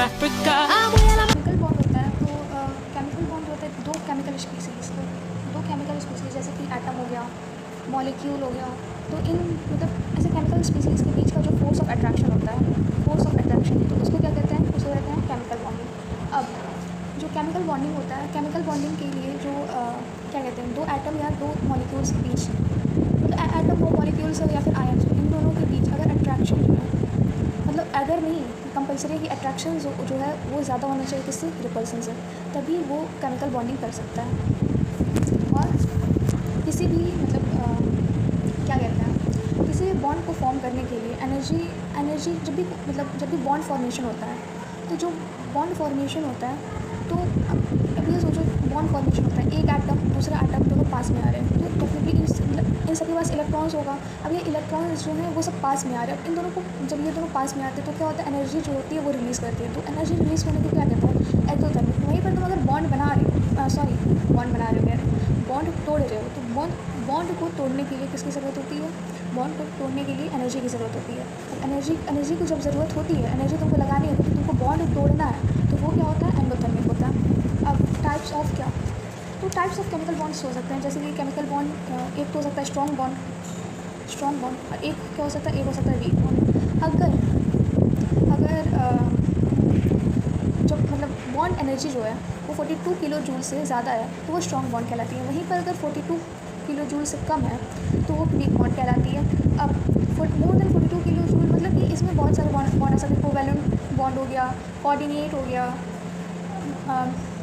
Africa. Chemical bond होता है, तो केमिकल बॉन्ड होता है दो केमिकल स्पीसीज़ को, दो केमिकल स्पीसीज़ जैसे कि एटम हो गया, मॉलिक्यूल हो गया, तो इन मतलब ऐसे केमिकल स्पीसीज़ के बीच का जो फोर्स ऑफ अट्रैक्शन होता है, फोर्स ऑफ अट्रैक्शन, तो उसको क्या कहते हैं, उसको कहते हैं केमिकल बॉन्डिंग। अब जो केमिकल बॉन्डिंग होता है, केमिकल बॉन्डिंग के लिए जो क्या कहते हैं, दो एटम या दो मॉलिक्यूल्स के बीच, मतलब एटम हो, मॉलिक्यूल्स हो या फिर आयन्स, इन दोनों के बीच अगर अट्रैक्शन जो है, मतलब अगर नहीं कंपलसरी कि अट्रैक्शन जो है वो ज़्यादा होना चाहिए किससे, रिपल्सन से, तभी वो केमिकल बॉन्डिंग कर सकता है। और किसी भी मतलब क्या कहते हैं, किसी भी बॉन्ड को फॉर्म करने के लिए एनर्जी जब भी बॉन्ड फॉर्मेशन होता है, तो जो बॉन्ड फॉर्मेशन होता है, तो अब ये सोचो बॉन्ड फॉर्मेशन होता है, एक एटम दूसरा एटम दोनों पास में आ रहे हैं, तो डेफिनेटली इन सबके पास इलेक्ट्रॉन्स होगा। अब ये इलेक्ट्रॉन्स जो हैं वो सब पास में आ रहे हैं, अब इन दोनों को जब ये दोनों पास में आते हैं तो क्या होता है, एनर्जी जो होती है वो रिलीज़ करती है, तो एनर्जी रिलीज़ होने को क्या कहते हैं, एक्सोथर्मिक। वहीं पर तुम अगर बॉन्ड बना रहे हो, बॉन्ड तोड़ रहे हो, तो बॉन्ड को तोड़ने के लिए किसकी ज़रूरत होती है, बॉन्ड को तोड़ने के लिए एनर्जी की ज़रूरत होती है। अब एनर्जी को जब ज़रूरत होती है, एनर्जी तुमको लगानी है, क्योंकि तुमको बॉन्ड तोड़ना है, तो वो क्या होता है, एंडोथर्मिक होता है। अब टाइप्स ऑफ क्या, तो टाइप्स ऑफ केमिकल बॉन्ड्स हो सकते हैं, जैसे कि केमिकल बॉन्ड एक तो हो सकता है स्ट्रॉन्ग बॉन्ड, और एक क्या हो सकता है, एक हो सकता है वीक बॉन्ड। अगर जो मतलब बॉन्ड एनर्जी जो है वो 42 किलो जूल से ज़्यादा है, तो वो स्ट्रॉन्ग बॉन्ड कहलाती है। वहीं पर अगर 42 किलो जूल से कम है, तो वो वीक बॉन्ड कहलाती है। अब मोर देन 42 किलो जूल मतलब कि इसमें बहुत सारे बॉन्ड आ सकते हैं, कोवैलेंट बॉन्ड हो गया, कोऑर्डिनेट हो गया,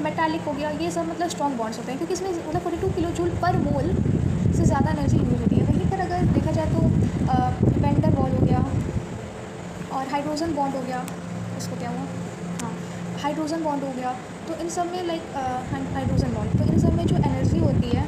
मेटालिक हो गया, ये सब मतलब स्ट्रॉन्ग बॉन्ड्स होते हैं, क्योंकि इसमें मतलब 42 किलो जूल पर मोल से ज़्यादा एनर्जी यूज होती है। वहीं पर अगर देखा जाए तो वेंडर वॉल हो गया और हाइड्रोजन बॉन्ड हो गया, इसको क्या हुआ, हाँ हाइड्रोजन बॉन्ड हो गया, तो इन सब में हाइड्रोजन बॉन्ड, तो इन सब में जो एनर्जी होती है